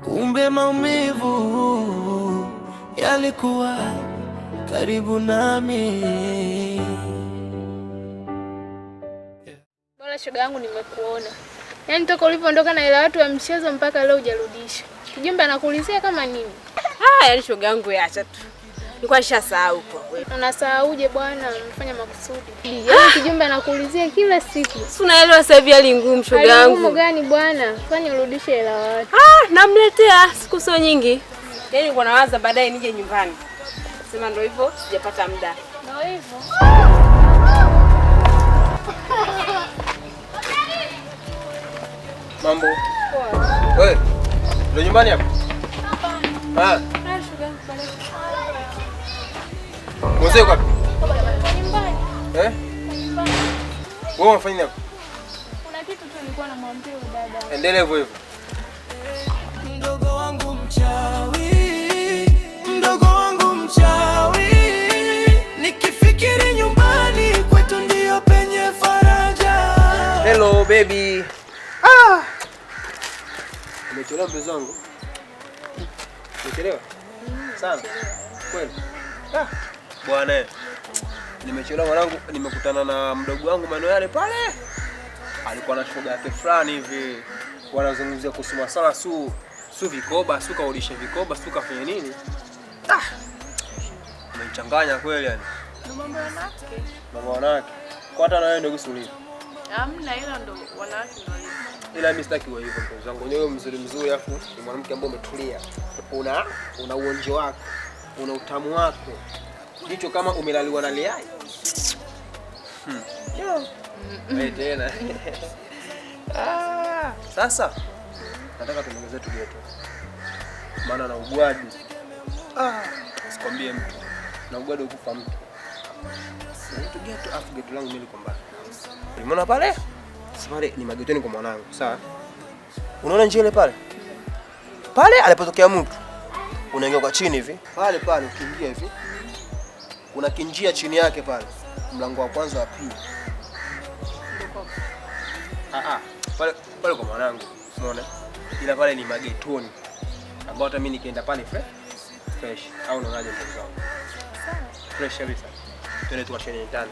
kumbe maumivu yalikuwa karibu nami. Bora shoga yangu nimekuona. Yaani toka ulipoondoka na ile watu wa mchezo mpaka leo hujarudisha. Kijumbe anakuulizia kama nini? Yaani shoga yangu acha tu. Nilikuwa nishasahau kwa kweli. Unasahauje bwana? Unafanya makusudi. Yaani kijumbe anakuulizia kila siku. Si unaelewa sasa hivi hali ngumu shoga yangu. Hali ngumu gani bwana? Fanya urudishe hela watu. Namletea siku sio nyingi. Yaani nilikuwa nawaza baadaye nije nyumbani. Sema ndio hivyo, sijapata muda. Ndio hivyo. Mambo. Wewe. Ndio nyumbani hapa? Hapana. Shoga yangu pale. Mzee uko wapi? Nyumbani. Nyumbani. Wewe unafanya nini hapa? Kuna kitu tu nilikuwa namwambia dada. Endelea hivyo hivyo. Mdogo wangu mchawi, mdogo wangu mchawi, nikifikiri nyumbani kwetu ndio penye faraja. Hello baby. Umechelewa mpenzi wangu? Umechelewa? Sana. Kweli? Bwana, nimechelewa mwanangu, nimekutana na mdogo wangu maeneo yale pale. Alikuwa na shoga yake fulani hivi. Wanazungumzia kuhusu masala su vikoba, su kaulisha vikoba, su kafanya nini? Umechanganya kweli yani. Ndio mambo ya wanawake. Mambo wanawake. Kwa hata na wewe ndio kusulia. Hamna, ila ndo wanawake ndio hivyo. Ila mimi sitaki wewe hivyo mpenzi wangu. Wewe mzuri afu ni mwanamke ambaye umetulia. Una uonjo wako. Una utamu wako. Hicho kama umelaliwa na liai. Wewe tena. Sasa nataka tuongeze tu geto. Maana na ugwadi. Sikwambie mtu. Na ugwadi ukufa mtu. Na tu geto afu geto langu mimi liko mbali. Umeona pale? Sipale ni magetoni kwa mwanangu, sawa? Unaona njia ile pale? Pale alipotokea mtu. Unaingia kwa chini hivi. Pale ukiingia hivi. Kuna kinjia chini yake pale. Mlango wa kwanza wa pili. Pale kwa mwanangu. Unaona? Ila pale ni magetoni. Ambao hata mimi nikienda pale fresh au unaonaje mpenzi wangu? Sawa. Fresh kabisa. Twende tukashane ndani.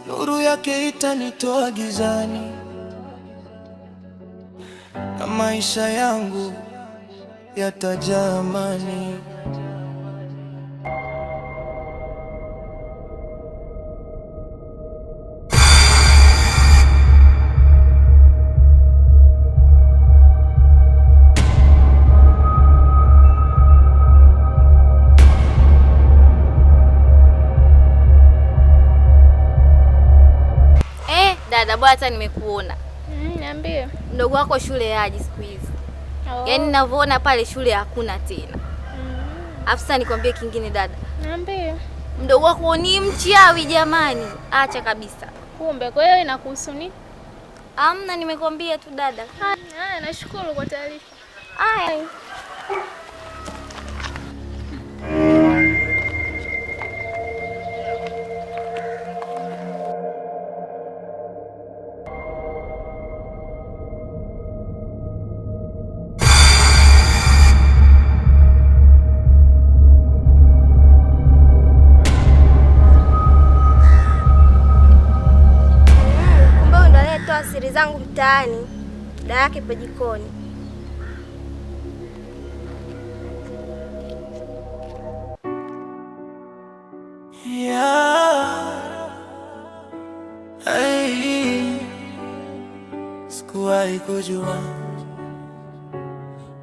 Nuru yake itanitoa gizani na maisha yangu yatajaa amani. Dada bwana, hata nimekuona. Niambie. Mdogo wako shule haji siku hizi. Yaani ninavyoona pale shule hakuna tena. Afisa nikwambie kingine dada. Niambie. Mdogo wako ni mchawi jamani. Acha kabisa. Kumbe kwa hiyo inakuhusu nini? Hamna, nimekwambia tu dada. Nashukuru kwa taarifa. Haya. Siri zangu mtaani, dada yake pa jikoni. Sikuwahi kujua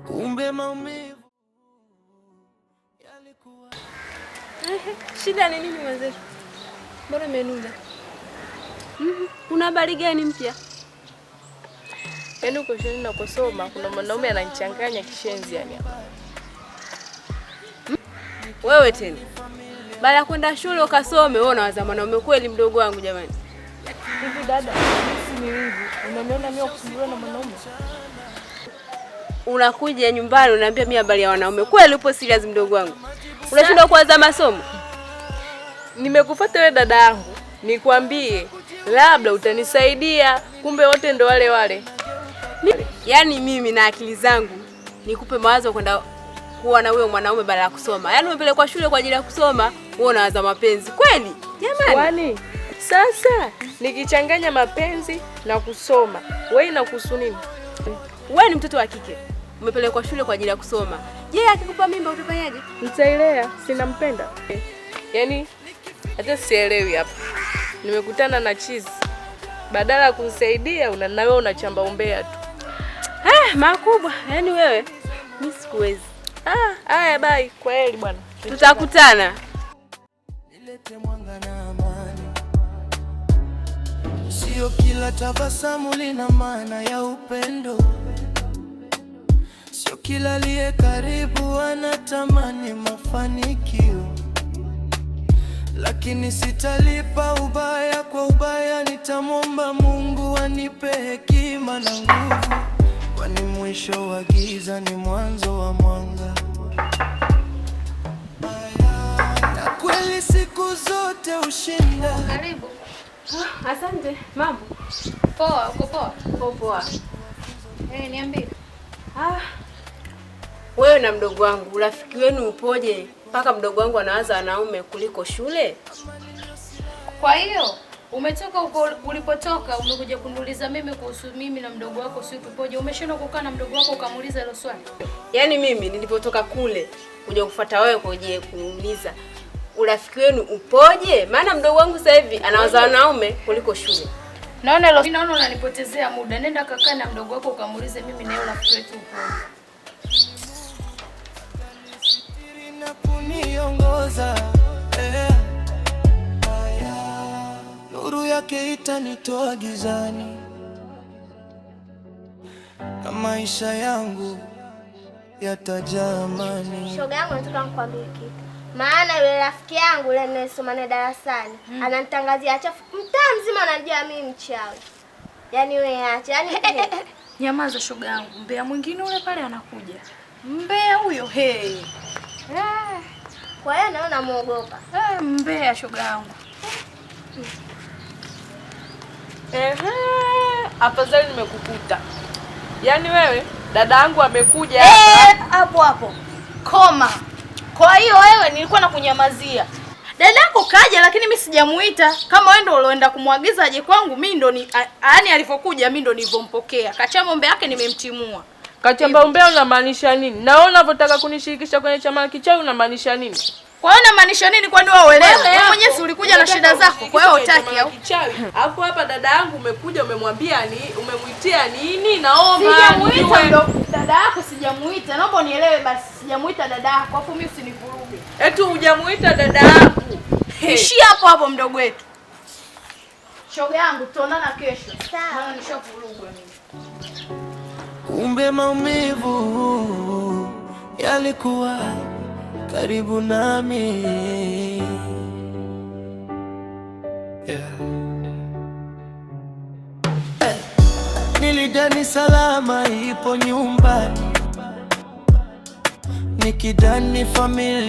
kumbe maumivu yalikuwa. Shida ni nini mwenzetu? Mbona umenuda? Una habari gani mpya? Yaani uko shuleni na kusoma kuna mwanaume ananichanganya kishenzi yani. Wewe tena. Baada ya kwenda shule ukasome, wewe unawaza mwanaume kweli mdogo wangu jamani? Hivi dada, mimi ni hivi. Unaniona mimi kusumbuliwa na mwanaume? Unakuja nyumbani unaniambia mimi habari ya wanaume. Kweli upo serious mdogo wangu? Unashindwa kuanza masomo? Nimekufuata wewe dada yangu. Nikwambie, labda utanisaidia, kumbe wote ndo wale wale. Yaani mimi na akili zangu nikupe mawazo kwenda kuwa na huyo mwanaume badala ya kusoma. Yaani umepelekwa shule kwa ajili ya kusoma, wewe unawaza mapenzi. Kweli? Jamani. Kwani sasa nikichanganya mapenzi na kusoma, wewe inakuhusu nini? Wewe ni mtoto wa kike. Umepelekwa shule kwa ajili ya kusoma. Je, akikupa mimba utafanyaje? Nitailea, sinampenda. Yaani hata sielewi hapa. Nimekutana na chizi. Badala ya kusaidia na wewe unachamba umbea tu. Makubwa. Yaani wewe mimi sikuwezi. Haya bye. Kweli bwana. Tutakutana. Nilete mwanga na amani. Sio kila tabasamu lina maana ya upendo. Sio kila aliye karibu anatamani mafanikio. Lakini sitalipa ubaya kwa ubaya, nitamwomba Mungu anipe hekima na nguvu. Kwani mwisho wa giza ni mwanzo wa mwanga. Na kweli siku zote ushinda. Karibu. Asante. Mambo? Poa, uko poa? Poa. Niambie. Wewe na mdogo wangu, urafiki wenu upoje? Mpaka mdogo wangu anawaza wanaume kuliko shule? Kwa hiyo umetoka huko ulipotoka umekuja kuniuliza mimi kuhusu mimi na mdogo wako sio tupoje? Umeshindwa kukaa na mdogo wako ukamuuliza hilo swali? Yaani mimi nilipotoka kule kuja kufuata wewe koje kuniuliza urafiki wenu upoje? Maana mdogo wangu sasa hivi anawaza wanaume kuliko shule. Naona unanipotezea muda. Nenda kakaa na mdogo wako ukamuulize mimi na yule rafiki wetu upoje. Kuniongoza nuru yake itanitoa gizani, na maisha yangu yatajaa amani. Shoga yangu, nataka nikwambie kitu. Maana yule rafiki yangu yule ninayesoma naye darasani ananitangazia chafu. Mtaa mzima anajua mimi mchawi. Yaani wewe acha. Yaani nyamaza shoga yangu. Mbea mwingine ule pale anakuja. Mbea huyo kwa hiyo naona muogopa. Mbea shoga yangu. Afadhali nimekukuta. Yaani wewe dada yangu amekuja hapa. Hapo. Koma. Kwa hiyo wewe nilikuwa nakunyamazia. Dada yako kaja lakini mimi sijamuita. Kama wewe ndio uloenda kumwagiza aje kwangu, mimi ndo yaani alipokuja mimi ndo nilivompokea. Kachamba ombe yake nimemtimua. Kachamba umbea unamaanisha nini? Na wewe unavyotaka kunishirikisha kwenye chama kichawi unamaanisha nini? Kwa hiyo unamaanisha nini kwani wewe uelewe? Wewe mwenyewe ulikuja na shida zako. Kwa hiyo hutaki au? Alafu hapa dada yangu umekuja umemwambia umemwitia nini? Naomba. Sijamuita ndo dada yako sijamuita. Naomba unielewe basi. Sijamuita dada yako. Hapo mimi usinivuruge. Eti hujamuita dada yangu. Ishia hapo mdogo wetu. Shoga yangu tutaonana kesho. Maana nishavurugwa mimi. Kumbe maumivu yalikuwa karibu nami. Nilidhani salama ipo nyumbani, nikidhani familia